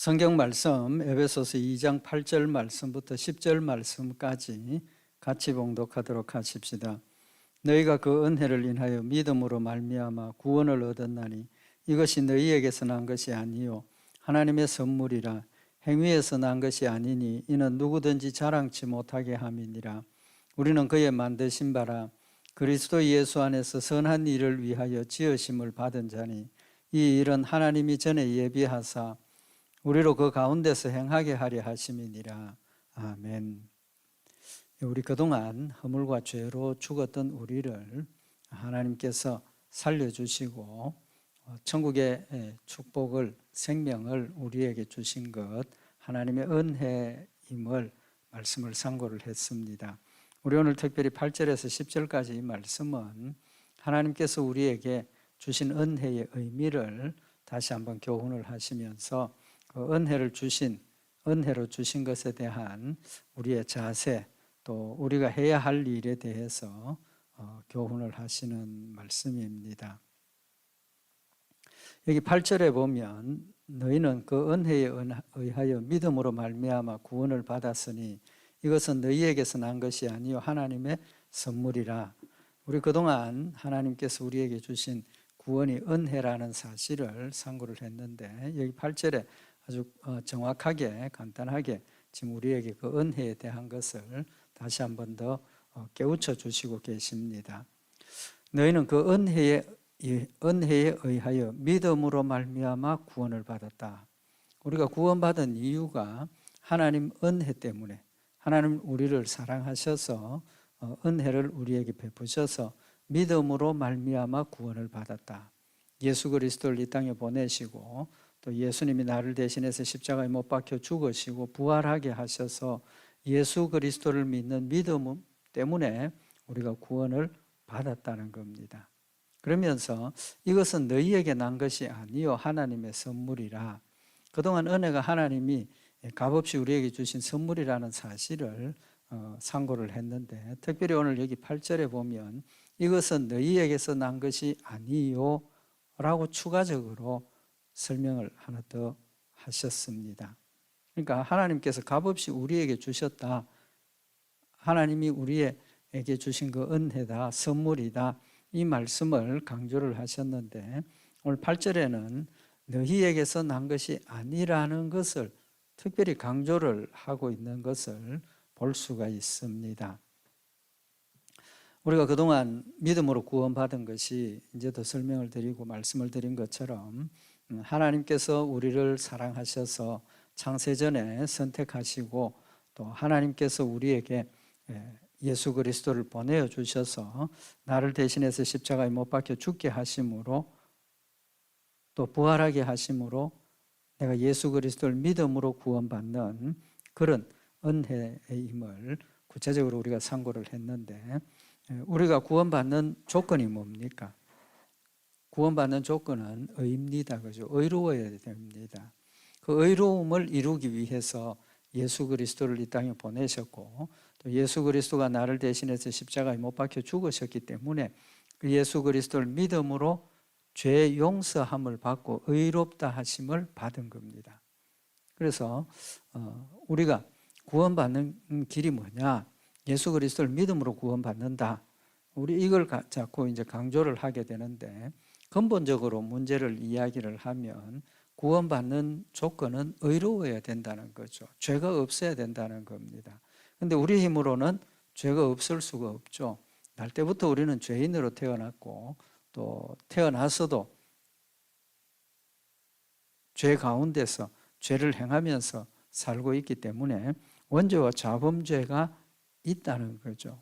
성경 말씀 에베소서 2장 8절 말씀부터 10절 말씀까지 같이 봉독하도록 하십시다. 너희가 그 은혜를 인하여 믿음으로 말미암아 구원을 얻었나니 이것이 너희에게서 난 것이 아니요 하나님의 선물이라. 행위에서 난 것이 아니니 이는 누구든지 자랑치 못하게 함이니라. 우리는 그의 만드신 바라 그리스도 예수 안에서 선한 일을 위하여 지으심을 받은 자니 이 일은 하나님이 전에 예비하사 우리로 그 가운데서 행하게 하려 하심이니라. 아멘. 우리 그동안 허물과 죄로 죽었던 우리를 하나님께서 살려주시고 천국의 축복을, 생명을 우리에게 주신 것, 하나님의 은혜임을 말씀을 상고를 했습니다. 우리 오늘 특별히 8절에서 10절까지 이 말씀은 하나님께서 우리에게 주신 은혜의 의미를 다시 한번 교훈을 하시면서 그 은혜로 주신 것에 대한 우리의 자세, 또 우리가 해야 할 일에 대해서 교훈을 하시는 말씀입니다. 여기 8절에 보면 너희는 그 은혜에 의하여 믿음으로 말미암아 구원을 받았으니 이것은 너희에게서 난 것이 아니요 하나님의 선물이라. 우리 그동안 하나님께서 우리에게 주신 구원이 은혜라는 사실을 상고를 했는데 여기 8절에 아주 정확하게 간단하게 지금 우리에게 그 은혜에 대한 것을 다시 한 번 더 깨우쳐 주시고 계십니다. 너희는 그 은혜에 의하여 믿음으로 말미암아 구원을 받았다. 우리가 구원받은 이유가 하나님 은혜 때문에, 하나님 우리를 사랑하셔서 은혜를 우리에게 베푸셔서 믿음으로 말미암아 구원을 받았다. 예수 그리스도를 이 땅에 보내시고 또 예수님이 나를 대신해서 십자가에 못 박혀 죽으시고 부활하게 하셔서 예수 그리스도를 믿는 믿음 때문에 우리가 구원을 받았다는 겁니다. 그러면서 이것은 너희에게 난 것이 아니요 하나님의 선물이라. 그동안 은혜가 하나님이 값없이 우리에게 주신 선물이라는 사실을 상고를 했는데 특별히 오늘 여기 8절에 보면 이것은 너희에게서 난 것이 아니요 라고 추가적으로 설명을 하나 더 하셨습니다. 그러니까 하나님께서 값없이 우리에게 주셨다. 하나님이 우리에게 주신 그 은혜다, 선물이다. 이 말씀을 강조를 하셨는데 오늘 8절에는 너희에게서 난 것이 아니라는 것을 특별히 강조를 하고 있는 것을 볼 수가 있습니다. 우리가 그동안 믿음으로 구원받은 것이 이제도 설명을 드리고 말씀을 드린 것처럼 하나님께서 우리를 사랑하셔서 창세전에 선택하시고 또 하나님께서 우리에게 예수 그리스도를 보내어 주셔서 나를 대신해서 십자가에 못 박혀 죽게 하심으로 또 부활하게 하심으로 내가 예수 그리스도를 믿음으로 구원받는 그런 은혜임을 구체적으로 우리가 상고를 했는데 우리가 구원받는 조건이 뭡니까? 구원받는 조건은 의입니다. 그죠? 의로워야 됩니다. 그 의로움을 이루기 위해서 예수 그리스도를 이 땅에 보내셨고 또 예수 그리스도가 나를 대신해서 십자가에 못 박혀 죽으셨기 때문에 그 예수 그리스도를 믿음으로 죄 용서함을 받고 의롭다 하심을 받은 겁니다. 그래서 우리가 구원받는 길이 뭐냐? 예수 그리스도를 믿음으로 구원받는다. 우리 이걸 자꾸 이제 강조를 하게 되는데 근본적으로 문제를 이야기를 하면 구원받는 조건은 의로워야 된다는 거죠. 죄가 없어야 된다는 겁니다. 그런데 우리 힘으로는 죄가 없을 수가 없죠. 날 때부터 우리는 죄인으로 태어났고 또 태어나서도 죄 가운데서 죄를 행하면서 살고 있기 때문에 원죄와 자범죄가 있다는 거죠.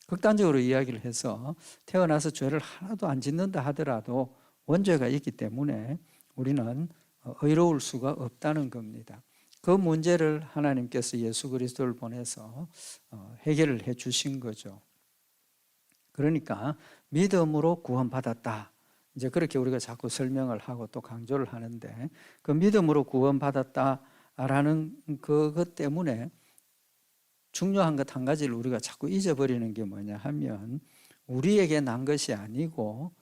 극단적으로 이야기를 해서 태어나서 죄를 하나도 안 짓는다 하더라도 원죄가 있기 때문에 우리는 의로울 수가 없다는 겁니다. 그 문제를 하나님께서 예수 그리스도를 보내서 해결을 해 주신 거죠. 그러니까 믿음으로 구원받았다. 이제 그렇게 우리가 자꾸 설명을 하고 또 강조를 하는데 그 믿음으로 구원받았다라는 그것 때문에 중요한 것 한 가지를 우리가 자꾸 잊어버리는 게 뭐냐 하면 우리에게 난 것이 아니고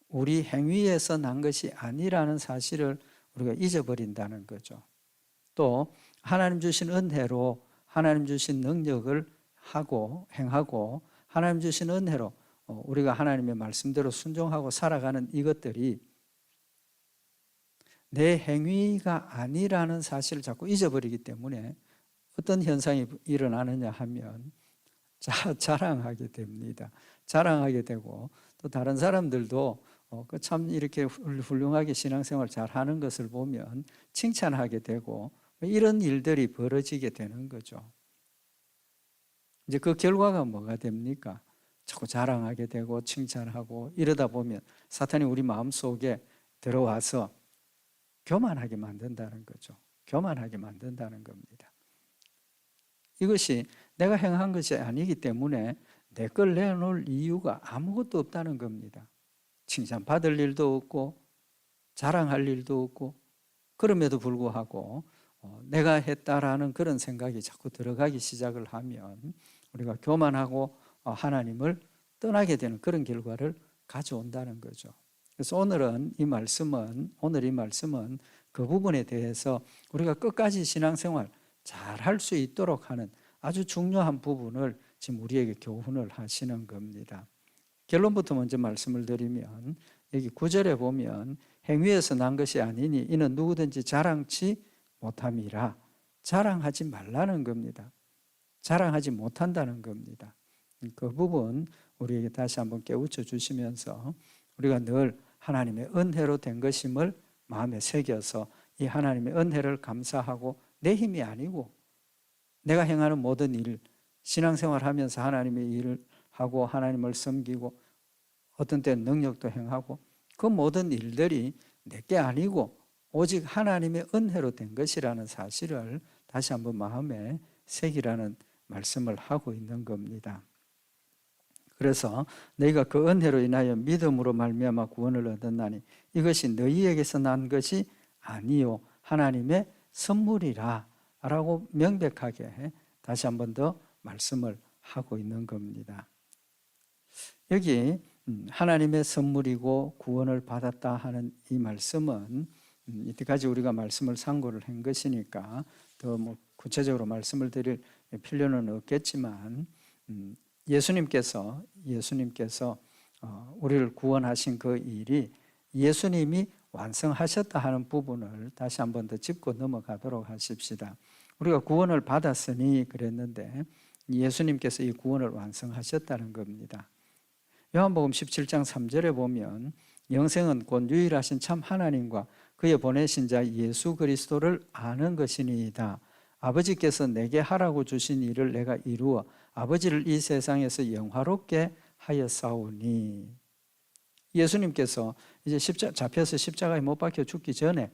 우리 행위에서 난 것이 아니라는 사실을 우리가 잊어버린다는 거죠. 또 하나님 주신 은혜로 하나님 주신 능력을 하고 행하고 하나님 주신 은혜로 우리가 하나님의 말씀대로 순종하고 살아가는 이것들이 내 행위가 아니라는 사실을 자꾸 잊어버리기 때문에 어떤 현상이 일어나느냐 하면 자랑하게 됩니다. 자랑하게 되고 또 다른 사람들도 참 이렇게 훌륭하게 신앙생활 잘하는 것을 보면 칭찬하게 되고 이런 일들이 벌어지게 되는 거죠. 이제 그 결과가 뭐가 됩니까? 자꾸 자랑하게 되고 칭찬하고 이러다 보면 사탄이 우리 마음속에 들어와서 교만하게 만든다는 거죠. 교만하게 만든다는 겁니다. 이것이 내가 행한 것이 아니기 때문에 내 걸 내놓을 이유가 아무것도 없다는 겁니다. 칭찬받을 일도 없고 자랑할 일도 없고 그럼에도 불구하고 내가 했다라는 그런 생각이 자꾸 들어가기 시작을 하면 우리가 교만하고 하나님을 떠나게 되는 그런 결과를 가져온다는 거죠. 그래서 오늘 이 말씀은 그 부분에 대해서 우리가 끝까지 신앙생활 잘 할 수 있도록 하는 아주 중요한 부분을 지금 우리에게 교훈을 하시는 겁니다. 결론부터 먼저 말씀을 드리면 여기 9절에 보면 행위에서 난 것이 아니니 이는 누구든지 자랑치 못함이라. 자랑하지 말라는 겁니다. 자랑하지 못한다는 겁니다. 그 부분 우리에게 다시 한번 깨우쳐 주시면서 우리가 늘 하나님의 은혜로 된 것임을 마음에 새겨서 이 하나님의 은혜를 감사하고 내 힘이 아니고 내가 행하는 모든 일, 신앙생활 하면서 하나님의 일을 하고 하나님을 섬기고 어떤 때는 능력도 행하고 그 모든 일들이 내게 아니고 오직 하나님의 은혜로 된 것이라는 사실을 다시 한번 마음에 새기라는 말씀을 하고 있는 겁니다. 그래서 너희가 그 은혜로 인하여 믿음으로 말미암아 구원을 얻었나니 이것이 너희에게서 난 것이 아니요 하나님의 선물이라 라고 명백하게 다시 한번 더 말씀을 하고 있는 겁니다. 여기 하나님의 선물이고 구원을 받았다 하는 이 말씀은 이때까지 우리가 말씀을 참고를 한 것이니까 더 뭐 구체적으로 말씀을 드릴 필요는 없겠지만 예수님께서 우리를 구원하신 그 일이 예수님이 완성하셨다 하는 부분을 다시 한번 더 짚고 넘어가도록 하십시다. 우리가 구원을 받았으니 그랬는데 예수님께서 이 구원을 완성하셨다는 겁니다. 요한복음 17장 3절에 보면 영생은 곧 유일하신 참 하나님과 그의 보내신 자 예수 그리스도를 아는 것이니이다. 아버지께서 내게 하라고 주신 일을 내가 이루어 아버지를 이 세상에서 영화롭게 하였사오니. 예수님께서 이제 잡혀서 십자가에 못 박혀 죽기 전에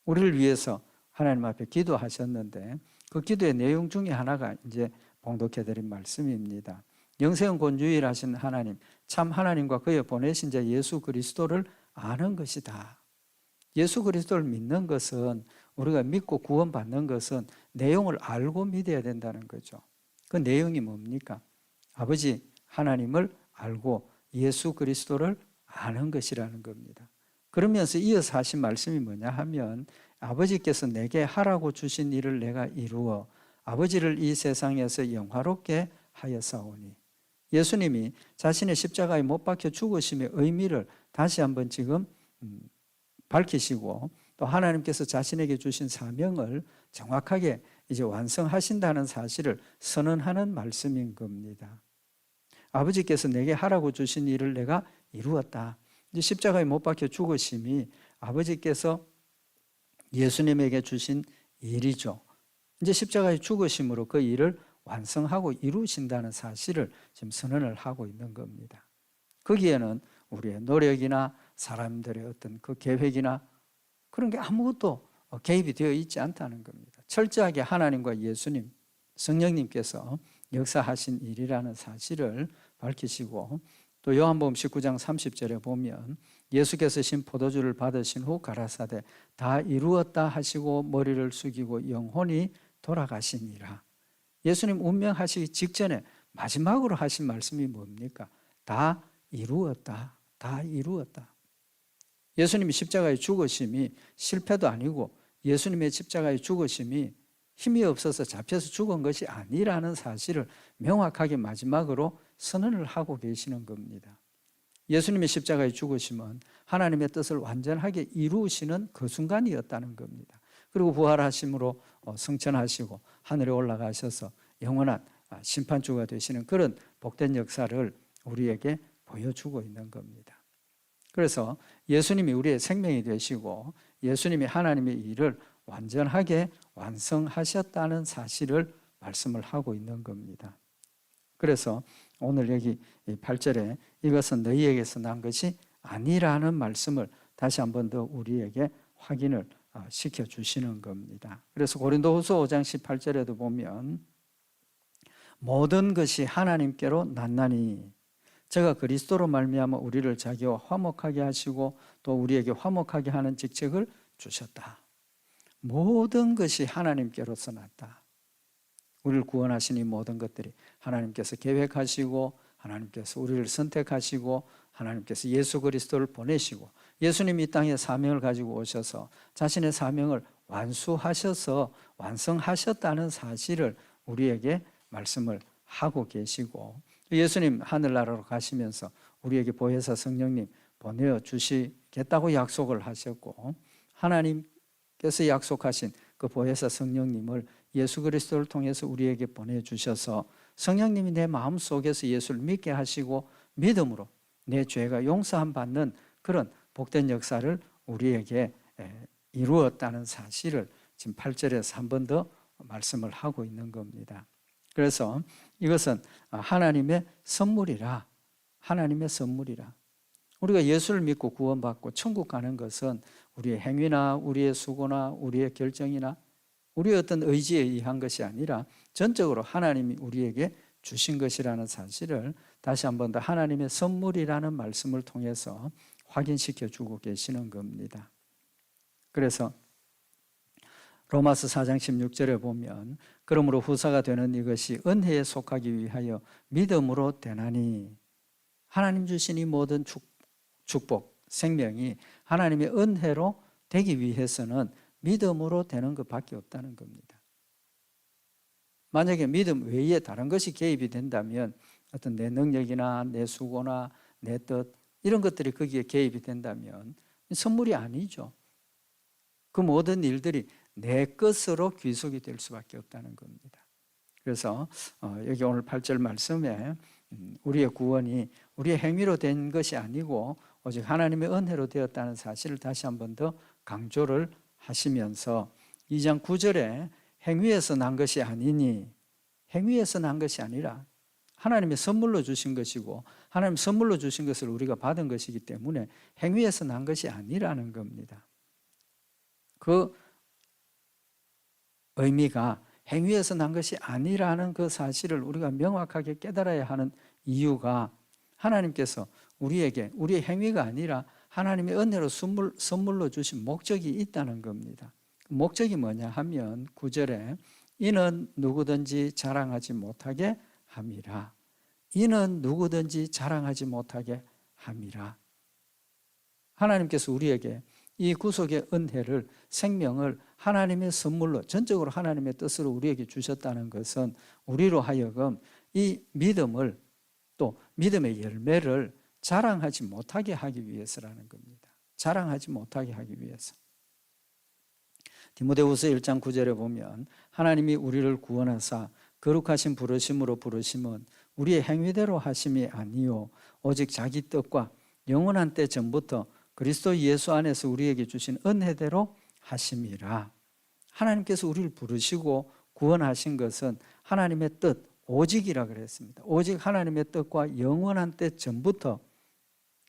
우리를 위해서 하나님 앞에 기도하셨는데 그 기도의 내용 중에 하나가 이제 봉독해드린 말씀입니다. 영생은 곧 유일하신 하나님, 참 하나님과 그의 보내신 자 예수 그리스도를 아는 것이다. 예수 그리스도를 믿는 것은 우리가 믿고 구원받는 것은 내용을 알고 믿어야 된다는 거죠. 그 내용이 뭡니까? 아버지 하나님을 알고 예수 그리스도를 아는 것이라는 겁니다. 그러면서 이어서 하신 말씀이 뭐냐 하면 아버지께서 내게 하라고 주신 일을 내가 이루어 아버지를 이 세상에서 영화롭게 하였사오니. 예수님이 자신의 십자가에 못 박혀 죽으심의 의미를 다시 한번 지금 밝히시고 또 하나님께서 자신에게 주신 사명을 정확하게 이제 완성하신다는 사실을 선언하는 말씀인 겁니다. 아버지께서 내게 하라고 주신 일을 내가 이루었다. 이제 십자가에 못 박혀 죽으심이 아버지께서 예수님에게 주신 일이죠. 이제 십자가에 죽으심으로 그 일을 완성하고 이루신다는 사실을 지금 선언을 하고 있는 겁니다. 거기에는 우리의 노력이나 사람들의 어떤 그 계획이나 그런 게 아무것도 개입이 되어 있지 않다는 겁니다. 철저하게 하나님과 예수님, 성령님께서 역사하신 일이라는 사실을 밝히시고 또 요한복음 19장 30절에 보면 예수께서 신 포도주를 받으신 후 가라사대 다 이루었다 하시고 머리를 숙이고 영혼이 돌아가시니라. 예수님 운명하시기 직전에 마지막으로 하신 말씀이 뭡니까? 다 이루었다. 다 이루었다. 예수님이 십자가에 죽으심이 실패도 아니고 예수님의 십자가의 죽으심이 힘이 없어서 잡혀서 죽은 것이 아니라는 사실을 명확하게 마지막으로 선언을 하고 계시는 겁니다. 예수님의 십자가의 죽으심은 하나님의 뜻을 완전하게 이루시는 그 순간이었다는 겁니다. 그리고 부활하심으로 승천하시고 하늘에 올라가셔서 영원한 심판주가 되시는 그런 복된 역사를 우리에게 보여주고 있는 겁니다. 그래서 예수님이 우리의 생명이 되시고 예수님이 하나님의 일을 완전하게 완성하셨다는 사실을 말씀을 하고 있는 겁니다. 그래서 오늘 여기 8절에 이것은 너희에게서 난 것이 아니라는 말씀을 다시 한 번 더 우리에게 확인을 시켜주시는 겁니다. 그래서 고린도후서 5장 18절에도 보면 모든 것이 하나님께로 났나니 제가 그리스도로 말미암아 우리를 자기와 화목하게 하시고 또 우리에게 화목하게 하는 직책을 주셨다. 모든 것이 하나님께로서 났다. 우리를 구원하신 이 모든 것들이 하나님께서 계획하시고 하나님께서 우리를 선택하시고 하나님께서 예수 그리스도를 보내시고 예수님이 이 땅에 사명을 가지고 오셔서 자신의 사명을 완수하셔서 완성하셨다는 사실을 우리에게 말씀을 하고 계시고 예수님 하늘나라로 가시면서 우리에게 보혜사 성령님 보내주시겠다고 약속을 하셨고 하나님께서 약속하신 그 보혜사 성령님을 예수 그리스도를 통해서 우리에게 보내주셔서 성령님이 내 마음속에서 예수를 믿게 하시고 믿음으로 내 죄가 용서함 받는 그런 복된 역사를 우리에게 이루었다는 사실을 지금 8절에서 한 번 더 말씀을 하고 있는 겁니다. 그래서 이것은 하나님의 선물이라. 하나님의 선물이라. 우리가 예수를 믿고 구원받고 천국 가는 것은 우리의 행위나 우리의 수고나 우리의 결정이나 우리의 어떤 의지에 의한 것이 아니라 전적으로 하나님이 우리에게 주신 것이라는 사실을 다시 한 번 더 하나님의 선물이라는 말씀을 통해서 확인시켜 주고 계시는 겁니다. 그래서 로마서 4장 16절에 보면 그러므로 후사가 되는 이것이 은혜에 속하기 위하여 믿음으로 되나니 하나님 주신 이 모든 축복, 생명이 하나님의 은혜로 되기 위해서는 믿음으로 되는 것밖에 없다는 겁니다. 만약에 믿음 외에 다른 것이 개입이 된다면 어떤 내 능력이나 내 수고나 내 뜻 이런 것들이 거기에 개입이 된다면 선물이 아니죠. 그 모든 일들이 내 것으로 귀속이 될 수밖에 없다는 겁니다. 그래서 여기 오늘 8절 말씀에 우리의 구원이 우리의 행위로 된 것이 아니고 오직 하나님의 은혜로 되었다는 사실을 다시 한 번 더 강조를 하시면서 2장 9절에 행위에서 난 것이 아니니 행위에서 난 것이 아니라 하나님의 선물로 주신 것이고 하나님 선물로 주신 것을 우리가 받은 것이기 때문에 행위에서 난 것이 아니라는 겁니다. 그 의미가 행위에서 난 것이 아니라는 그 사실을 우리가 명확하게 깨달아야 하는 이유가 하나님께서 우리에게 우리의 행위가 아니라 하나님의 은혜로 선물로 주신 목적이 있다는 겁니다. 목적이 뭐냐 하면 9절에 이는 누구든지 자랑하지 못하게 함이라. 이는 누구든지 자랑하지 못하게 함이라. 하나님께서 우리에게 이 구속의 은혜를 생명을 하나님의 선물로 전적으로 하나님의 뜻으로 우리에게 주셨다는 것은 우리로 하여금 이 믿음을 또 믿음의 열매를 자랑하지 못하게 하기 위해서라는 겁니다. 자랑하지 못하게 하기 위해서. 디모데후서 1장 9절에 보면 하나님이 우리를 구원하사 거룩하신 부르심으로 부르심은 우리의 행위대로 하심이 아니요 오직 자기 뜻과 영원한 때 전부터 그리스도 예수 안에서 우리에게 주신 은혜대로 하심이라. 하나님께서 우리를 부르시고 구원하신 것은 하나님의 뜻 오직이라 그랬습니다. 오직 하나님의 뜻과 영원한 때 전부터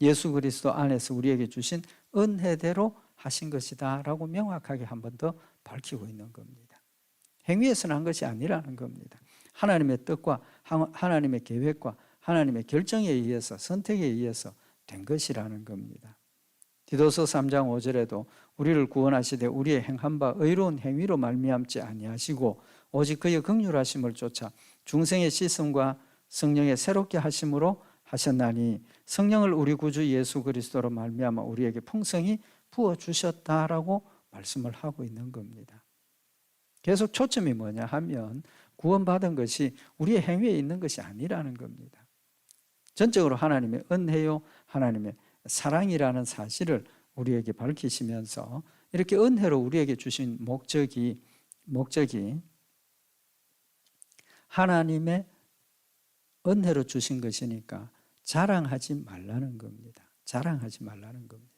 예수 그리스도 안에서 우리에게 주신 은혜대로 하신 것이다 라고 명확하게 한 번 더 밝히고 있는 겁니다. 행위에서 난 것이 아니라는 겁니다. 하나님의 뜻과 하나님의 계획과 하나님의 결정에 의해서 선택에 의해서 된 것이라는 겁니다. 디도서 3장 5절에도 우리를 구원하시되 우리의 행한 바 의로운 행위로 말미암지 아니하시고 오직 그의 긍휼하심을 쫓아 중생의 씻음과 성령의 새롭게 하심으로 하셨나니 성령을 우리 구주 예수 그리스도로 말미암아 우리에게 풍성히 부어 주셨다라고 말씀을 하고 있는 겁니다. 계속 초점이 뭐냐 하면 구원받은 것이 우리의 행위에 있는 것이 아니라는 겁니다. 전적으로 하나님의 은혜요, 하나님의 사랑이라는 사실을 우리에게 밝히시면서 이렇게 은혜로 우리에게 주신 목적이 하나님의 은혜로 주신 것이니까 자랑하지 말라는 겁니다. 자랑하지 말라는 겁니다.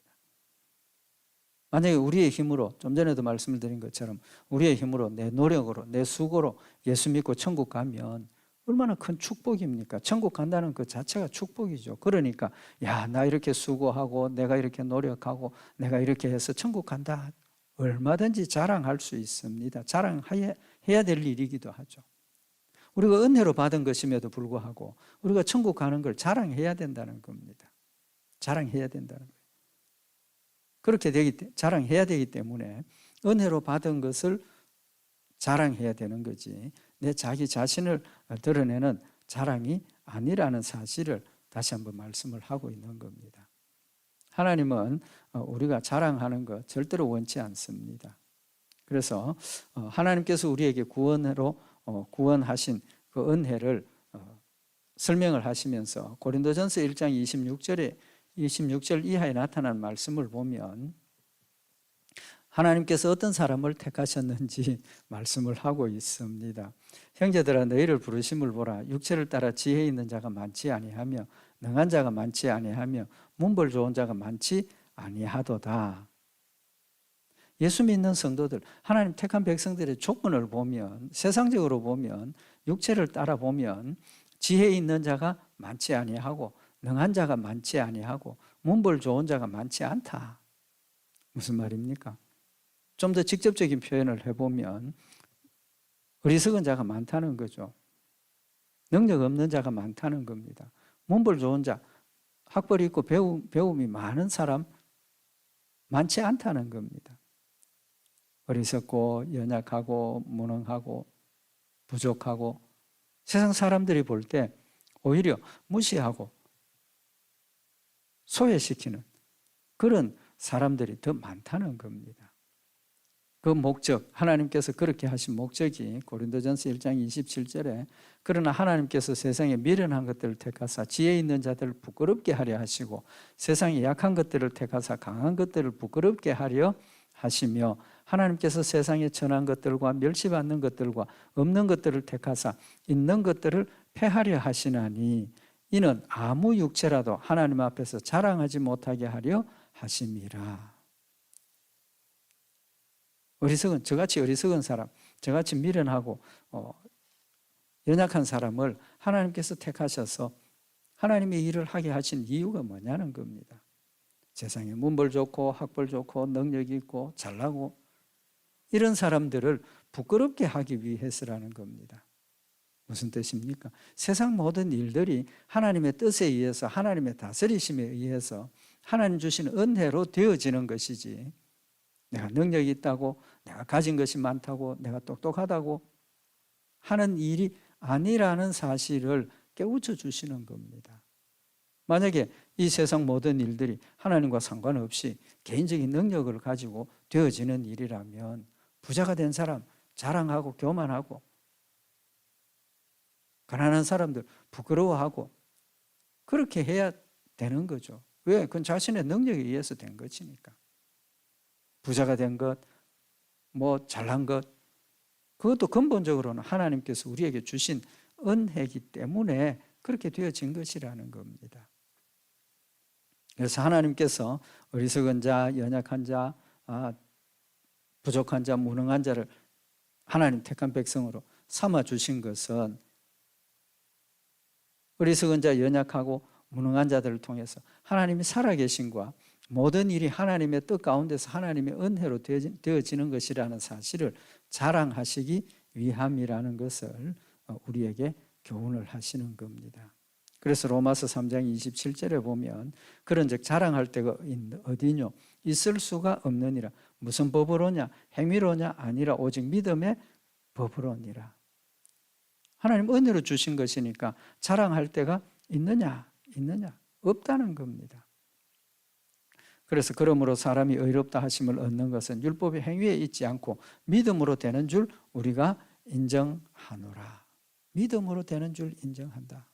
만약에 우리의 힘으로, 좀 전에도 말씀을 드린 것처럼 우리의 힘으로, 내 노력으로, 내 수고로 예수 믿고 천국 가면 얼마나 큰 축복입니까? 천국 간다는 그 자체가 축복이죠. 그러니까 야, 나 이렇게 수고하고 내가 이렇게 노력하고 내가 이렇게 해서 천국 간다. 얼마든지 자랑할 수 있습니다. 자랑해야 될 일이기도 하죠. 우리가 은혜로 받은 것임에도 불구하고 우리가 천국 가는 걸 자랑해야 된다는 겁니다. 자랑해야 된다는 거예요. 그렇게 자랑해야 되기 때문에 은혜로 받은 것을 자랑해야 되는 거지, 내 자기 자신을 드러내는 자랑이 아니라는 사실을 다시 한번 말씀을 하고 있는 겁니다. 하나님은 우리가 자랑하는 것 절대로 원치 않습니다. 그래서 하나님께서 우리에게 구원으로 구원하신 그 은혜를 설명을 하시면서 고린도전서 1장 26절 이하에 나타난 말씀을 보면 하나님께서 어떤 사람을 택하셨는지 말씀을 하고 있습니다. 형제들아, 너희를 부르심을 보라. 육체를 따라 지혜 있는 자가 많지 아니하며 능한 자가 많지 아니하며 문벌 좋은 자가 많지 아니하도다. 예수 믿는 성도들, 하나님 택한 백성들의 조건을 보면, 세상적으로 보면, 육체를 따라 보면 지혜 있는 자가 많지 아니하고 능한 자가 많지 아니하고 문벌 좋은 자가 많지 않다. 무슨 말입니까? 좀 더 직접적인 표현을 해보면 어리석은 자가 많다는 거죠. 능력 없는 자가 많다는 겁니다. 문벌 좋은 자, 학벌이 있고 배움이 많은 사람 많지 않다는 겁니다. 어리석고 연약하고 무능하고 부족하고 세상 사람들이 볼 때 오히려 무시하고 소외시키는 그런 사람들이 더 많다는 겁니다. 그 목적, 하나님께서 그렇게 하신 목적이 고린도전서 1장 27절에 그러나 하나님께서 세상에 미련한 것들을 택하사 지혜 있는 자들을 부끄럽게 하려 하시고 세상에 약한 것들을 택하사 강한 것들을 부끄럽게 하려 하시며 하나님께서 세상에 천한 것들과 멸시받는 것들과 없는 것들을 택하사 있는 것들을 폐하려 하시나니 이는 아무 육체라도 하나님 앞에서 자랑하지 못하게 하려 하심이라. 저같이 어리석은 사람, 저같이 미련하고 연약한 사람을 하나님께서 택하셔서 하나님의 일을 하게 하신 이유가 뭐냐는 겁니다. 세상에 문벌 좋고 학벌 좋고 능력이 있고 잘나고 이런 사람들을 부끄럽게 하기 위해서라는 겁니다. 무슨 뜻입니까? 세상 모든 일들이 하나님의 뜻에 의해서 하나님의 다스리심에 의해서 하나님 주신 은혜로 되어지는 것이지, 내가 능력이 있다고, 내가 가진 것이 많다고, 내가 똑똑하다고 하는 일이 아니라는 사실을 깨우쳐 주시는 겁니다. 만약에 이 세상 모든 일들이 하나님과 상관없이 개인적인 능력을 가지고 되어지는 일이라면 부자가 된 사람 자랑하고 교만하고 가난한 사람들 부끄러워하고 그렇게 해야 되는 거죠. 왜? 그건 자신의 능력에 의해서 된 것이니까. 부자가 된 것, 뭐 잘난 것, 그것도 근본적으로는 하나님께서 우리에게 주신 은혜이기 때문에 그렇게 되어진 것이라는 겁니다. 그래서 하나님께서 어리석은 자, 연약한 자, 부족한 자, 무능한 자를 하나님 택한 백성으로 삼아 주신 것은 어리석은 자, 연약하고 무능한 자들을 통해서 하나님이 살아계신과 모든 일이 하나님의 뜻 가운데서 하나님의 은혜로 되어지는 것이라는 사실을 자랑하시기 위함이라는 것을 우리에게 교훈을 하시는 겁니다. 그래서 로마서 3장 27절에 보면 그런즉 자랑할 때가 어디뇨? 있을 수가 없느니라. 무슨 법으로냐? 행위로냐? 아니라 오직 믿음의 법으로니라. 하나님 은혜로 주신 것이니까 자랑할 때가 있느냐? 없다는 겁니다. 그래서 그러므로 사람이 의롭다 하심을 얻는 것은 율법의 행위에 있지 않고 믿음으로 되는 줄 우리가 인정하노라. 믿음으로 되는 줄 인정한다.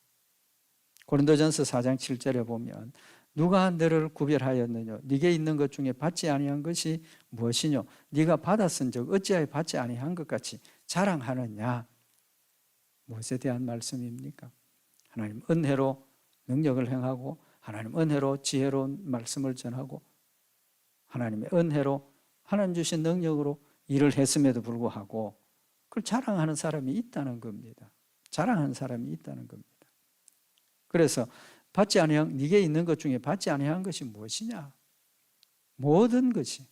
고린도전서 4장 7절에 보면 누가 너를 구별하였느냐 네게 있는 것 중에 받지 아니한 것이 무엇이뇨 네가 받았은즉 어찌하여 받지 아니한 것 같이 자랑하느냐. 무엇에 대한 말씀입니까? 하나님 은혜로 능력을 행하고 하나님 은혜로 지혜로운 말씀을 전하고 하나님의 은혜로 하나님 주신 능력으로 일을 했음에도 불구하고 그걸 자랑하는 사람이 있다는 겁니다. 자랑하는 사람이 있다는 겁니다. 그래서 받지 아니한 네게 있는 것 중에 받지 아니한 것이 무엇이냐? 모든 것이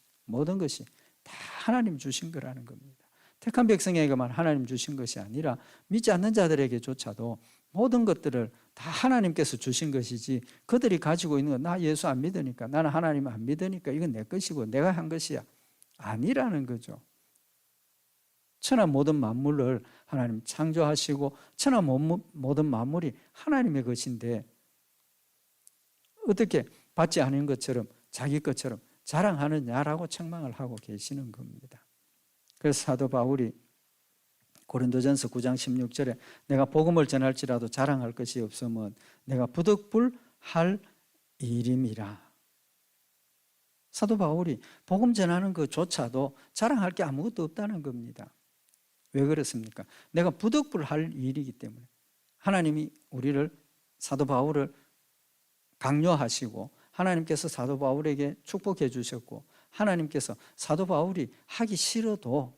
다 하나님 주신 거라는 겁니다. 택한 백성에게만 하나님 주신 것이 아니라 믿지 않는 자들에게조차도 모든 것들을 다 하나님께서 주신 것이지 그들이 가지고 있는 건 나 예수 안 믿으니까 나는 하나님 안 믿으니까 이건 내 것이고 내가 한 것이야 아니라는 거죠. 천하 모든 만물을 하나님 창조하시고 천하 모든 만물이 하나님의 것인데 어떻게 받지 않은 것처럼 자기 것처럼 자랑하느냐라고 책망을 하고 계시는 겁니다. 그래서 사도 바울이 고린도전서 9장 16절에 내가 복음을 전할지라도 자랑할 것이 없으면 내가 부득불할 일임이라. 사도 바울이 복음 전하는 것조차도 자랑할 게 아무것도 없다는 겁니다. 왜 그렇습니까? 내가 부득불할 일이기 때문에 하나님이 우리를 사도 바울을 강요하시고 하나님께서 사도 바울에게 축복해 주셨고 하나님께서 사도 바울이 하기 싫어도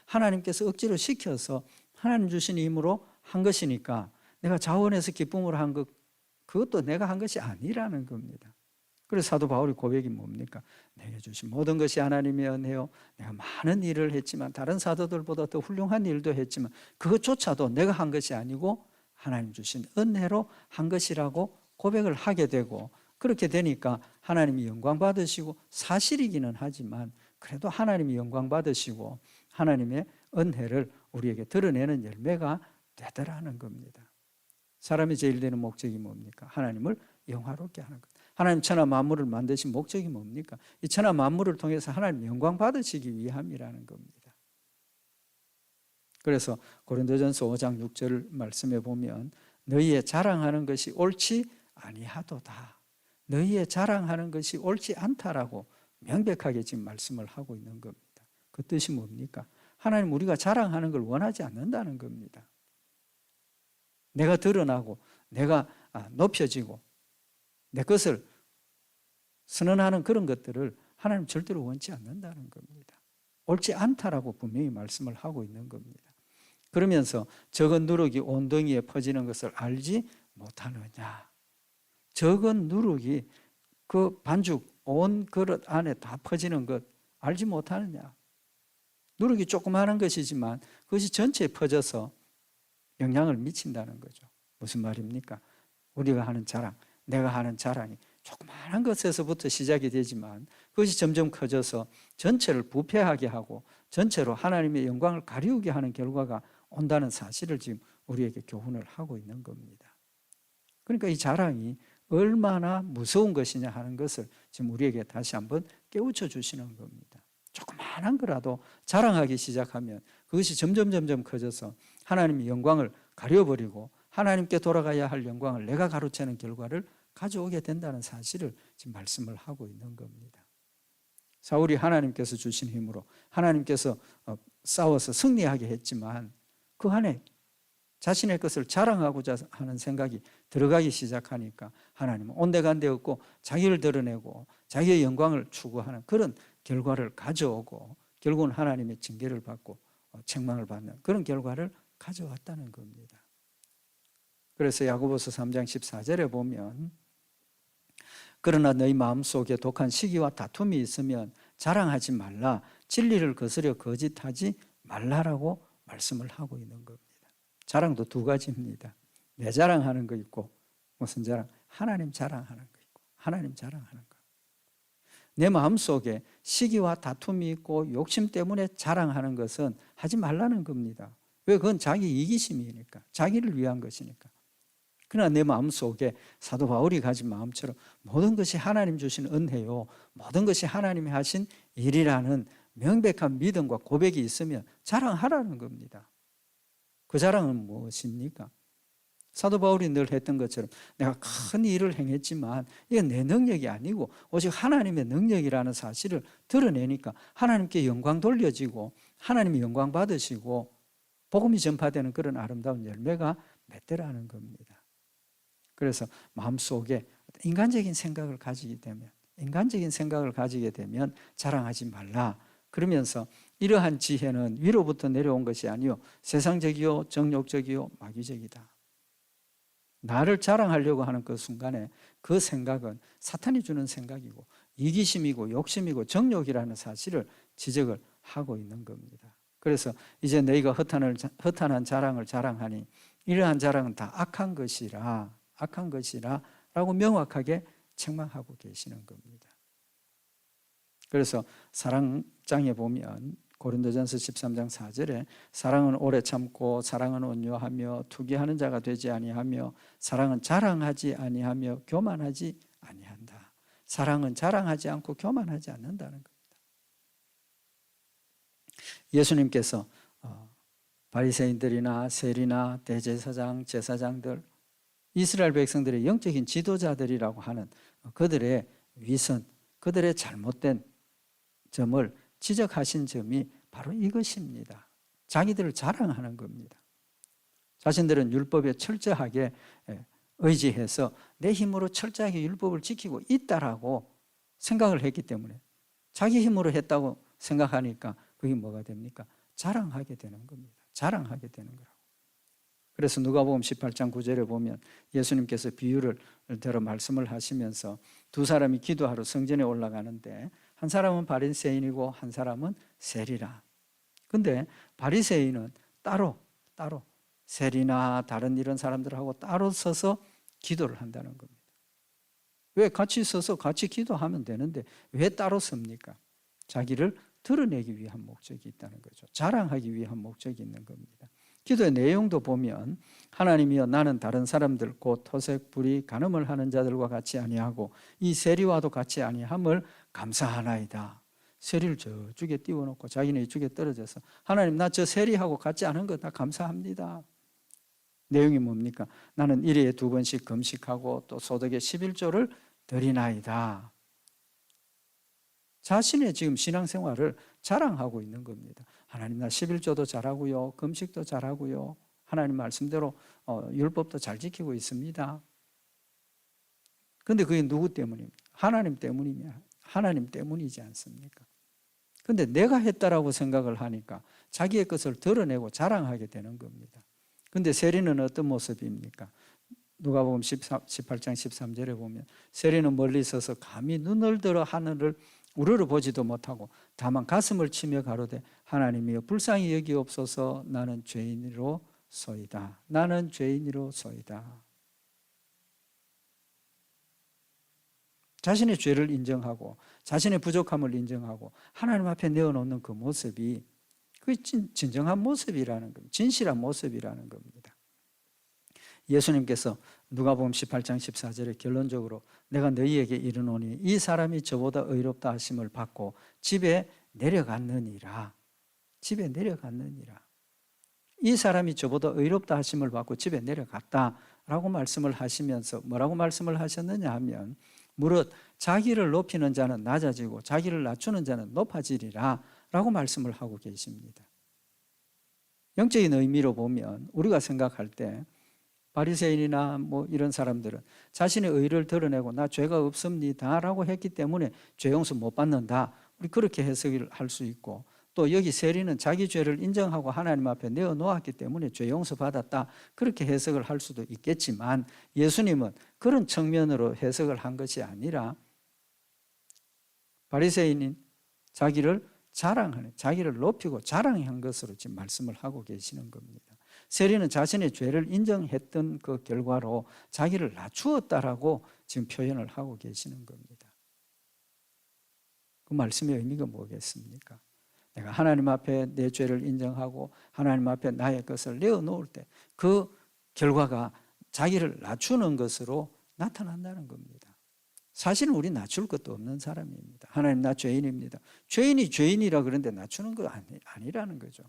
하나님께서 억지로 시켜서 하나님 주신 힘으로 한 것이니까 내가 자원해서 기쁨으로 한 것 그것도 내가 한 것이 아니라는 겁니다. 그래서 사도 바울의 고백이 뭡니까? 내게 주신 모든 것이 하나님의 은혜요. 내가 많은 일을 했지만 다른 사도들보다 더 훌륭한 일도 했지만 그것조차도 내가 한 것이 아니고 하나님 주신 은혜로 한 것이라고 고백을 하게 되고 그렇게 되니까 하나님이 영광 받으시고 사실이기는 하지만 그래도 하나님이 영광 받으시고 하나님의 은혜를 우리에게 드러내는 열매가 되더라는 겁니다. 사람이 제일 되는 목적이 뭡니까? 하나님을 영화롭게 하는 것. 하나님 천하 만물을 만드신 목적이 뭡니까? 이 천하 만물을 통해서 하나님 영광 받으시기 위함이라는 겁니다. 그래서 고린도전서 5장 6절 말씀에 보면 너희의 자랑하는 것이 옳지 아니하도다. 너희의 자랑하는 것이 옳지 않다라고 명백하게 지금 말씀을 하고 있는 겁니다. 그 뜻이 뭡니까? 하나님 우리가 자랑하는 걸 원하지 않는다는 겁니다. 내가 드러나고 내가 높여지고 내 것을 선언하는 그런 것들을 하나님 절대로 원치 않는다는 겁니다. 옳지 않다라고 분명히 말씀을 하고 있는 겁니다. 그러면서 적은 누룩이 온덩이에 퍼지는 것을 알지 못하느냐. 적은 누룩이 그 반죽 온 그릇 안에 다 퍼지는 것 알지 못하느냐. 누룩이 조그마한 것이지만 그것이 전체에 퍼져서 영향을 미친다는 거죠. 무슨 말입니까? 우리가 하는 자랑, 내가 하는 자랑이 조그마한 것에서부터 시작이 되지만 그것이 점점 커져서 전체를 부패하게 하고 전체로 하나님의 영광을 가리우게 하는 결과가 온다는 사실을 지금 우리에게 교훈을 하고 있는 겁니다. 그러니까 이 자랑이 얼마나 무서운 것이냐 하는 것을 지금 우리에게 다시 한번 깨우쳐 주시는 겁니다. 조그마한 거라도 자랑하기 시작하면 그것이 점점 커져서 하나님의 영광을 가려버리고 하나님께 돌아가야 할 영광을 내가 가로채는 결과를 가져오게 된다는 사실을 지금 말씀을 하고 있는 겁니다. 사울이 하나님께서 주신 힘으로 하나님께서 싸워서 승리하게 했지만 그 안에 자신의 것을 자랑하고자 하는 생각이 들어가기 시작하니까 하나님은 온데간데 없고 자기를 드러내고 자기의 영광을 추구하는 그런 결과를 가져오고 결국은 하나님의 징계를 받고 책망을 받는 그런 결과를 가져왔다는 겁니다. 그래서 야고보서 3장 14절에 보면 그러나 너희 마음속에 독한 시기와 다툼이 있으면 자랑하지 말라. 진리를 거스려 거짓하지 말라라고 말씀을 하고 있는 겁니다. 자랑도 두 가지입니다. 내 자랑하는 거 있고 무슨 자랑? 하나님 자랑하는 거 있고 하나님 자랑하는 거. 내 마음속에 시기와 다툼이 있고 욕심 때문에 자랑하는 것은 하지 말라는 겁니다. 왜? 그건 자기 이기심이니까 자기를 위한 것이니까. 그러나 내 마음속에 사도 바울이 가진 마음처럼 모든 것이 하나님 주신 은혜요, 모든 것이 하나님이 하신 일이라는 명백한 믿음과 고백이 있으면 자랑하라는 겁니다. 그 자랑은 무엇입니까? 사도 바울이 늘 했던 것처럼 내가 큰 일을 행했지만 이건 내 능력이 아니고 오직 하나님의 능력이라는 사실을 드러내니까 하나님께 영광 돌려지고 하나님이 영광 받으시고 복음이 전파되는 그런 아름다운 열매가 맺더라는 겁니다. 그래서 마음속에 인간적인 생각을 가지게 되면 자랑하지 말라. 그러면서 이러한 지혜는 위로부터 내려온 것이 아니요 세상적이요 정욕적이요 마귀적이다. 나를 자랑하려고 하는 그 순간에 그 생각은 사탄이 주는 생각이고 이기심이고 욕심이고 정욕이라는 사실을 지적을 하고 있는 겁니다. 그래서 이제 너희가 허탄한 자랑을 자랑하니 이러한 자랑은 다 악한 것이라 라고 명확하게 책망하고 계시는 겁니다. 그래서 사랑장에 보면 고린도전서 13장 4절에 사랑은 오래 참고 사랑은 온유하며 투기하는 자가 되지 아니하며 사랑은 자랑하지 아니하며 교만하지 아니한다. 사랑은 자랑하지 않고 교만하지 않는다는 겁니다. 예수님께서 바리새인들이나 세리나 대제사장, 제사장들, 이스라엘 백성들의 영적인 지도자들이라고 하는 그들의 위선, 그들의 잘못된 점을 지적하신 점이 바로 이것입니다. 자기들을 자랑하는 겁니다. 자신들은 율법에 철저하게 의지해서 내 힘으로 철저하게 율법을 지키고 있다라고 생각을 했기 때문에 자기 힘으로 했다고 생각하니까 그게 뭐가 됩니까? 자랑하게 되는 겁니다. 자랑하게 되는 거라고. 그래서 누가복음 18장 9절에 보면 예수님께서 비유를 들어 말씀을 하시면서 두 사람이 기도하러 성전에 올라가는데 한 사람은 바리새인이고 한 사람은 세리라. 근데 바리새인은 따로 세리나 다른 이런 사람들하고 따로 서서 기도를 한다는 겁니다. 왜 같이 서서 같이 기도하면 되는데 왜 따로 섭니까? 자기를 드러내기 위한 목적이 있다는 거죠. 자랑하기 위한 목적이 있는 겁니다. 기도의 내용도 보면 하나님이여 나는 다른 사람들 곧 토색, 불의, 간음을 하는 자들과 같이 아니하고 이 세리와도 같이 아니함을 감사하나이다. 세리를 저쪽에 띄워놓고 자기는 이쪽에 떨어져서 하나님 나 저 세리하고 같지 않은 거 다 감사합니다. 내용이 뭡니까? 나는 일회에 2번씩 금식하고 또 소득의 11조를 드리나이다. 자신의 지금 신앙생활을 자랑하고 있는 겁니다. 하나님 나 11조도 잘하고요. 금식도 잘하고요. 하나님 말씀대로 율법도 잘 지키고 있습니다. 그런데 그게 누구 때문입니까? 하나님 때문이면 하나님 때문이지 않습니까? 그런데 내가 했다라고 생각을 하니까 자기의 것을 드러내고 자랑하게 되는 겁니다. 그런데 세리는 어떤 모습입니까? 누가복음 18장 13절에 보면 세리는 멀리 서서 감히 눈을 들어 하늘을 우러러 보지도 못하고 다만 가슴을 치며 가로되 하나님이여 불쌍히 여기옵소서 나는 죄인이로소이다. 나는 죄인이로소이다. 자신의 죄를 인정하고 자신의 부족함을 인정하고 하나님 앞에 내어놓는 그 모습이 그게 진정한 모습이라는 겁니다. 진실한 모습이라는 겁니다. 예수님께서 누가복음 18장 14절에 결론적으로 내가 너희에게 이르노니 이 사람이 저보다 의롭다 하심을 받고 집에 내려갔느니라. 집에 내려갔느니라. 이 사람이 저보다 의롭다 하심을 받고 집에 내려갔다라고 말씀을 하시면서 뭐라고 말씀을 하셨느냐 하면 무릇 자기를 높이는 자는 낮아지고 자기를 낮추는 자는 높아지리라 라고 말씀을 하고 계십니다. 영적인 의미로 보면 우리가 생각할 때 바리새인이나 뭐 이런 사람들은 자신의 의를 드러내고 나 죄가 없습니다 라고 했기 때문에 죄 용서 못 받는다. 우리 그렇게 해석을 할 수 있고 또 여기 세리는 자기 죄를 인정하고 하나님 앞에 내어놓았기 때문에 죄 용서 받았다. 그렇게 해석을 할 수도 있겠지만 예수님은 그런 측면으로 해석을 한 것이 아니라 바리새인인 자기를 자랑하는, 자기를 높이고 자랑한 것으로 지금 말씀을 하고 계시는 겁니다. 세리는 자신의 죄를 인정했던 그 결과로 자기를 낮추었다라고 지금 표현을 하고 계시는 겁니다. 그 말씀의 의미가 뭐겠습니까? 내가 하나님 앞에 내 죄를 인정하고 하나님 앞에 나의 것을 내어놓을 때 그 결과가 자기를 낮추는 것으로 나타난다는 겁니다. 사실은 우리 낮출 것도 없는 사람입니다. 하나님 나 죄인입니다. 죄인이 죄인이라 그러는데 낮추는 거 아니라는 거죠.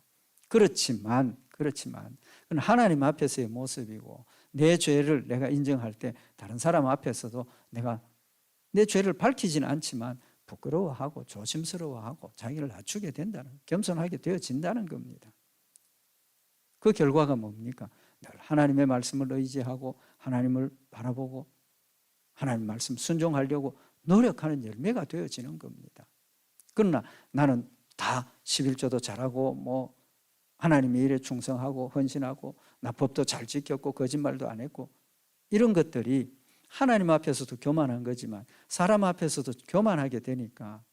그렇지만 그건 하나님 앞에서의 모습이고 내 죄를 내가 인정할 때 다른 사람 앞에서도 내가 내 죄를 밝히지는 않지만 부끄러워하고 조심스러워하고 자기를 낮추게 된다는, 겸손하게 되어진다는 겁니다. 그 결과가 뭡니까? 늘 하나님의 말씀을 의지하고 하나님을 바라보고 하나님 말씀 순종하려고 노력하는 열매가 되어지는 겁니다. 그러나 나는 다 11조도 잘하고 하나님의 일에 충성하고 헌신하고 나 법도 잘 지켰고 거짓말도 안 했고 이런 것들이 하나님 앞에서도 교만한 거지만 사람 앞에서도 교만하게 되니까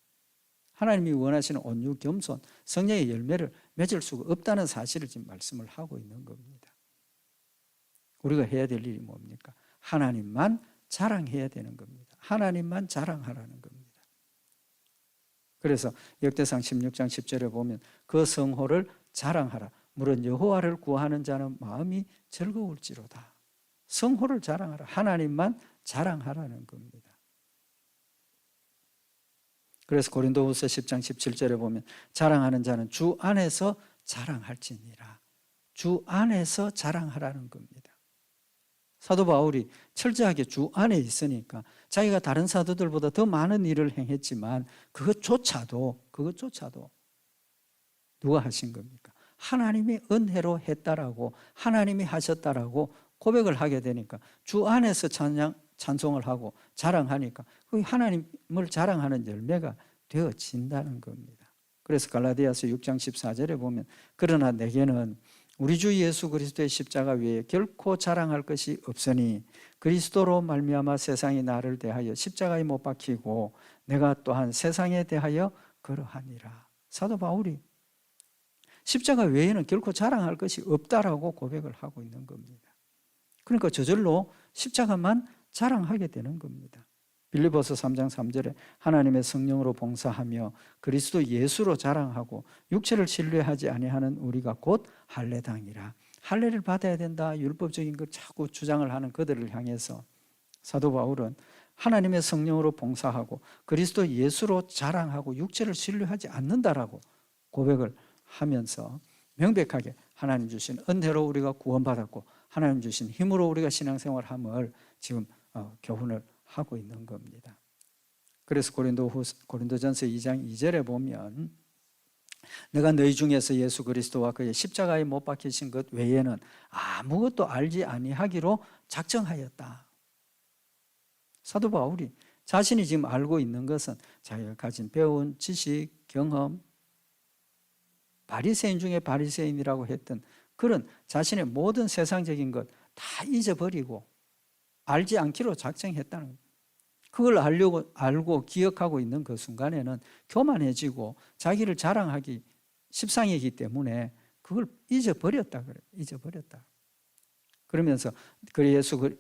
하나님이 원하시는 온유, 겸손, 성령의 열매를 맺을 수가 없다는 사실을 지금 말씀을 하고 있는 겁니다. 우리가 해야 될 일이 뭡니까? 하나님만 자랑해야 되는 겁니다. 하나님만 자랑하라는 겁니다. 그래서 역대상 16장 10절에 보면 그 성호를 자랑하라. 물은 여호와를 구하는 자는 마음이 즐거울지로다. 성호를 자랑하라. 하나님만 자랑하라는 겁니다. 그래서 고린도후서 10장 17절에 보면 자랑하는 자는 주 안에서 자랑할지니라. 주 안에서 자랑하라는 겁니다. 사도 바울이 철저하게 주 안에 있으니까 자기가 다른 사도들보다 더 많은 일을 행했지만 그것조차도 누가 하신 겁니까? 하나님이 은혜로 했다라고 하나님이 하셨다라고 고백을 하게 되니까 주 안에서 찬송을 하고 자랑하니까 그 하나님을 자랑하는 열매가 되어진다는 겁니다. 그래서 갈라디아서 6장 14절에 보면 그러나 내게는 우리 주 예수 그리스도의 십자가 외에 결코 자랑할 것이 없으니 그리스도로 말미암아 세상이 나를 대하여 십자가에 못 박히고 내가 또한 세상에 대하여 그러하니라. 사도 바울이 십자가 외에는 결코 자랑할 것이 없다라고 고백을 하고 있는 겁니다. 그러니까 저절로 십자가만 자랑하게 되는 겁니다. 빌립보서 3장 3절에 하나님의 성령으로 봉사하며 그리스도 예수로 자랑하고 육체를 신뢰하지 아니하는 우리가 곧 할례당이라. 할례를 받아야 된다. 율법적인 걸 자꾸 주장을 하는 그들을 향해서 사도 바울은 하나님의 성령으로 봉사하고 그리스도 예수로 자랑하고 육체를 신뢰하지 않는다라고 고백을 하면서 명백하게 하나님 주신 은혜로 우리가 구원받았고 하나님 주신 힘으로 우리가 신앙생활함을 지금 교훈을 하고 있는 겁니다. 그래서 고린도전서 2장 2절에 보면 내가 너희 중에서 예수 그리스도와 그의 십자가에 못 박히신 것 외에는 아무것도 알지 아니하기로 작정하였다. 사도 바울이 자신이 지금 알고 있는 것은 자기가 가진 배운 지식, 경험, 바리새인 중에 바리새인이라고 했던 그런 자신의 모든 세상적인 것 다 잊어버리고 알지 않기로 작정했다는 거예요. 그걸 알고 기억하고 있는 그 순간에는 교만해지고 자기를 자랑하기 십상이기 때문에 그걸 잊어버렸다 그래요. 잊어버렸다. 그러면서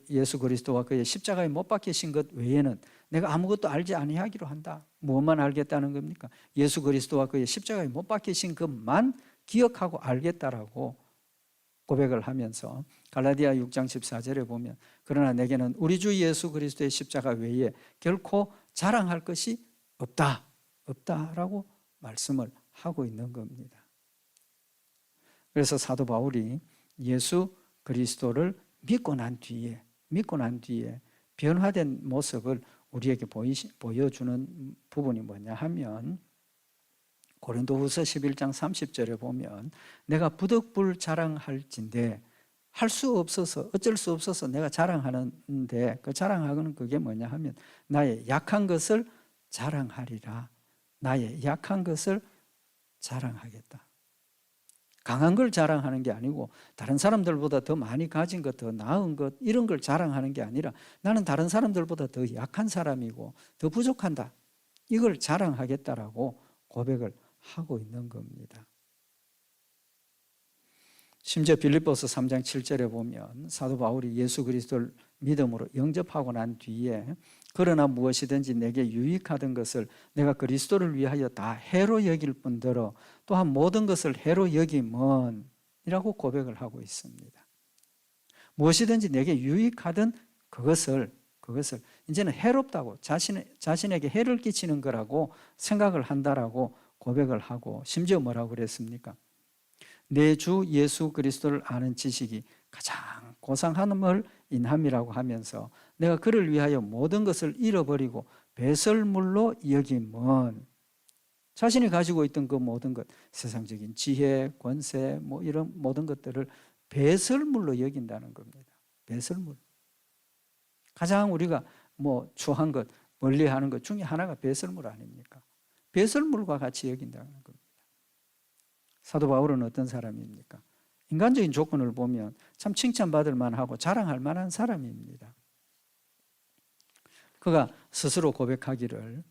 예수 그리스도와 그의 십자가에 못 박히신 것 외에는 내가 아무것도 알지 아니하기로 한다. 무엇만 알겠다는 겁니까? 예수 그리스도와 그의 십자가에 못 박히신 것만 기억하고 알겠다라고 고백을 하면서 갈라디아 6장 14절에 보면 그러나 내게는 우리 주 예수 그리스도의 십자가 외에 결코 자랑할 것이 없다라고 말씀을 하고 있는 겁니다. 그래서 사도 바울이 예수 그리스도를 믿고 난 뒤에 변화된 모습을 우리에게 보여주는 부분이 뭐냐 하면 고린도후서 11장 30절에 보면 내가 부득불 자랑할진대 할 수 없어서 어쩔 수 없어서 내가 자랑하는데 그 자랑하는 그게 뭐냐 하면 나의 약한 것을 자랑하리라. 나의 약한 것을 자랑하겠다. 강한 걸 자랑하는 게 아니고 다른 사람들보다 더 많이 가진 것, 더 나은 것 이런 걸 자랑하는 게 아니라 나는 다른 사람들보다 더 약한 사람이고 더 부족한다. 이걸 자랑하겠다라고 고백을 하고 있는 겁니다. 심지어 빌립보서 3장 7절에 보면 사도 바울이 예수 그리스도를 믿음으로 영접하고 난 뒤에 그러나 무엇이든지 내게 유익하던 것을 내가 그리스도를 위하여 다 해로 여길 뿐더러 또한 모든 것을 해로 여김은 이라고 고백을 하고 있습니다. 무엇이든지 내게 유익하던 그것을 이제는 해롭다고 자신에게 해를 끼치는 거라고 생각을 한다라고 고백을 하고, 심지어 뭐라고 그랬습니까? 내 주 예수 그리스도를 아는 지식이 가장 고상함을 인함이라고 하면서 내가 그를 위하여 모든 것을 잃어버리고 배설물로 여김은, 자신이 가지고 있던 그 모든 것, 세상적인 지혜, 권세, 뭐 이런 모든 것들을 배설물로 여긴다는 겁니다. 배설물. 가장 우리가 뭐 추한 것, 멀리하는 것 중에 하나가 배설물 아닙니까? 배설물과 같이 여긴다는 겁니다. 사도 바울은 어떤 사람입니까? 인간적인 조건을 보면 참 칭찬받을 만하고 자랑할 만한 사람입니다. 그가 스스로 고백하기를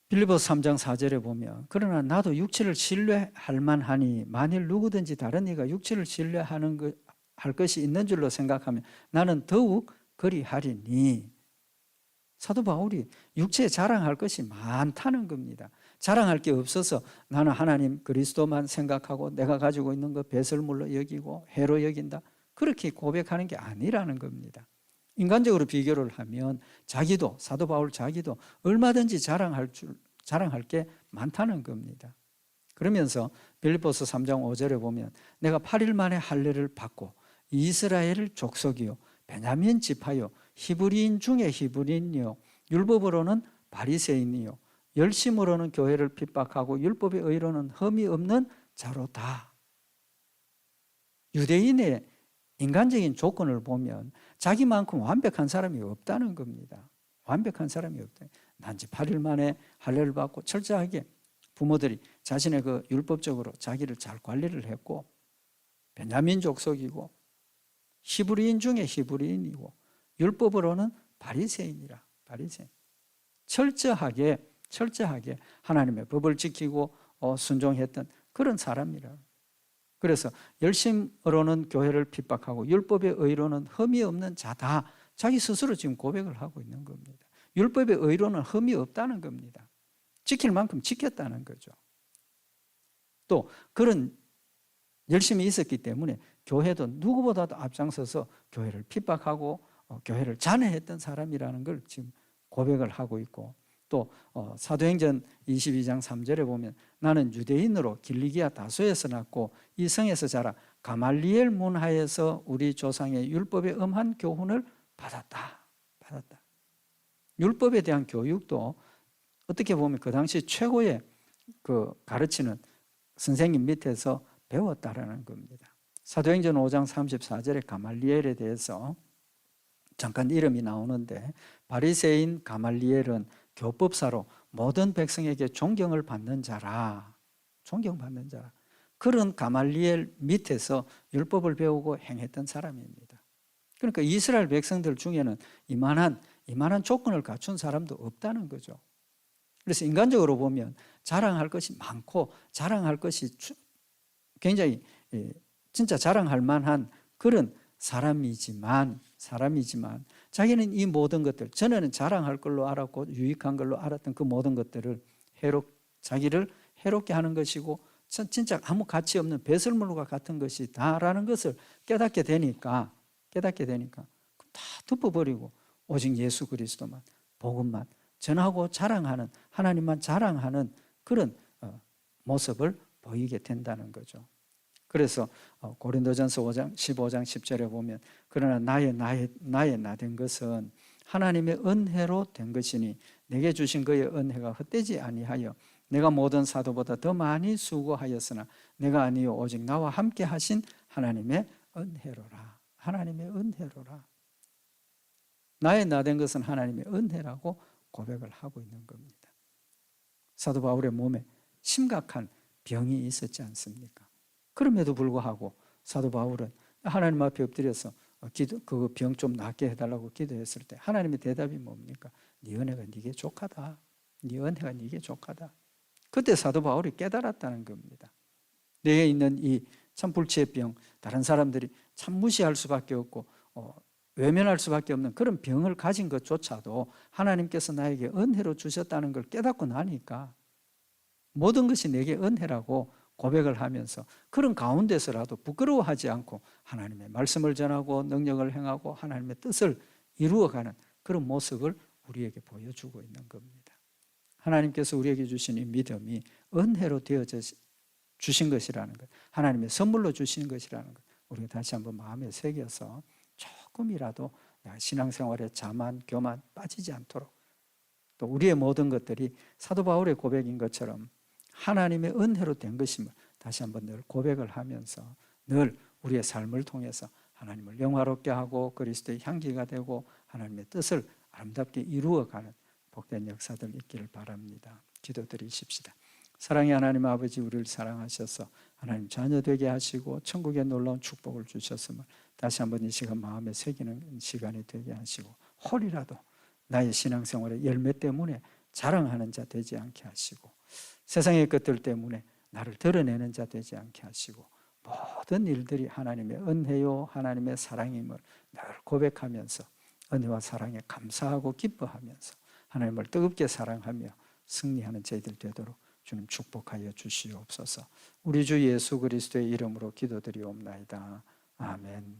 빌립보서 3장 4절에 보면, 그러나 나도 육체를 신뢰할 만하니 만일 누구든지 다른 이가 육체를 신뢰하는 할 것이 있는 줄로 생각하면 나는 더욱 그리하리니. 사도 바울이 육체에 자랑할 것이 많다는 겁니다. 자랑할 게 없어서 나는 하나님 그리스도만 생각하고 내가 가지고 있는 거 배설물로 여기고 해로 여긴다, 그렇게 고백하는 게 아니라는 겁니다. 인간적으로 비교를 하면 사도 바울 자기도 얼마든지 자랑할 게 많다는 겁니다. 그러면서 빌립보서 3장 5절에 보면 내가 8일 만에 할례를 받고 이스라엘 족속이요 베냐민 지파요 히브리인 중에 히브리인이요 율법으로는 바리새인이요 열심으로는 교회를 핍박하고 율법의 의로는 흠이 없는 자로다. 유대인의 인간적인 조건을 보면 자기만큼 완벽한 사람이 없다는 겁니다. 완벽한 사람이 없다. 난지 8일 만에 할례를 받고 철저하게 부모들이 자신의 그 율법적으로 자기를 잘 관리를 했고, 베냐민 족속이고 히브리인 중에 히브리인이고 율법으로는 바리새인이라. 바리새인. 철저하게 하나님의 법을 지키고 순종했던 그런 사람이라. 그래서 열심으로는 교회를 핍박하고 율법의 의로는 흠이 없는 자다. 자기 스스로 지금 고백을 하고 있는 겁니다. 율법의 의로는 흠이 없다는 겁니다. 지킬 만큼 지켰다는 거죠. 또 그런 열심히 있었기 때문에 교회도 누구보다도 앞장서서 교회를 핍박하고 교회를 잔해했던 사람이라는 걸 지금 고백을 하고 있고, 또 사도행전 22장 3절에 보면 나는 유대인으로 길리기아 다소에서 났고 이 성에서 자라 가말리엘 문하에서 우리 조상의 율법의 엄한 교훈을 받았다. 율법에 대한 교육도 어떻게 보면 그 당시 최고의 그 가르치는 선생님 밑에서 배웠다라는 겁니다. 사도행전 5장 34절에 가말리엘에 대해서 잠깐 이름이 나오는데, 바리새인 가말리엘은 교법사로 모든 백성에게 존경을 받는 자라. 그런 가말리엘 밑에서 율법을 배우고 행했던 사람입니다. 그러니까 이스라엘 백성들 중에는 이만한 조건을 갖춘 사람도 없다는 거죠. 그래서 인간적으로 보면 자랑할 것이 많고 자랑할 것이 굉장히 진짜 자랑할 만한 그런 사람이지만 자기는 이 모든 것들, 전에는 자랑할 걸로 알았고 유익한 걸로 알았던 그 모든 것들을 자기를 해롭게 하는 것이고 진짜 아무 가치 없는 배설물과 같은 것이다라는 것을 깨닫게 되니까 다 덮어버리고 오직 예수 그리스도만, 복음만 전하고 자랑하는, 하나님만 자랑하는 그런 모습을 보이게 된다는 거죠. 그래서 고린도전서 15장 10절에 보면 그러나 나의 나된 것은 하나님의 은혜로 된 것이니 내게 주신 그의 은혜가 헛되지 아니하여 내가 모든 사도보다 더 많이 수고하였으나 내가 아니요 오직 나와 함께 하신 하나님의 은혜로라. 나의 나된 것은 하나님의 은혜라고 고백을 하고 있는 겁니다. 사도 바울의 몸에 심각한 병이 있었지 않습니까? 그럼에도 불구하고 사도 바울은 하나님 앞에 엎드려서 그 병 좀 낫게 해달라고 기도했을 때 하나님의 대답이 뭡니까? 네 은혜가 네게 족하다. 그때 사도 바울이 깨달았다는 겁니다. 내게 있는 이 참 불치의 병, 다른 사람들이 참 무시할 수밖에 없고 외면할 수밖에 없는 그런 병을 가진 것조차도 하나님께서 나에게 은혜로 주셨다는 걸 깨닫고 나니까 모든 것이 내게 은혜라고 고백을 하면서 그런 가운데서라도 부끄러워하지 않고 하나님의 말씀을 전하고 능력을 행하고 하나님의 뜻을 이루어가는 그런 모습을 우리에게 보여주고 있는 겁니다. 하나님께서 우리에게 주신 이 믿음이 은혜로 되어져 주신 것이라는 것, 하나님의 선물로 주신 것이라는 것, 우리가 다시 한번 마음에 새겨서 조금이라도 신앙생활에 자만, 교만 빠지지 않도록, 또 우리의 모든 것들이 사도 바울의 고백인 것처럼 하나님의 은혜로 된 것임을 다시 한번 늘 고백을 하면서 늘 우리의 삶을 통해서 하나님을 영화롭게 하고 그리스도의 향기가 되고 하나님의 뜻을 아름답게 이루어가는 복된 역사들 있기를 바랍니다. 기도드리십시다. 사랑의 하나님 아버지, 우리를 사랑하셔서 하나님 자녀 되게 하시고 천국의 놀라운 축복을 주셨음을 다시 한번 이 시간 마음에 새기는 시간이 되게 하시고, 홀이라도 나의 신앙생활의 열매 때문에 자랑하는 자 되지 않게 하시고, 세상의 것들 때문에 나를 드러내는 자 되지 않게 하시고, 모든 일들이 하나님의 은혜요 하나님의 사랑임을 늘 고백하면서 은혜와 사랑에 감사하고 기뻐하면서 하나님을 뜨겁게 사랑하며 승리하는 저희들 되도록 주님 축복하여 주시옵소서. 우리 주 예수 그리스도의 이름으로 기도드리옵나이다. 아멘.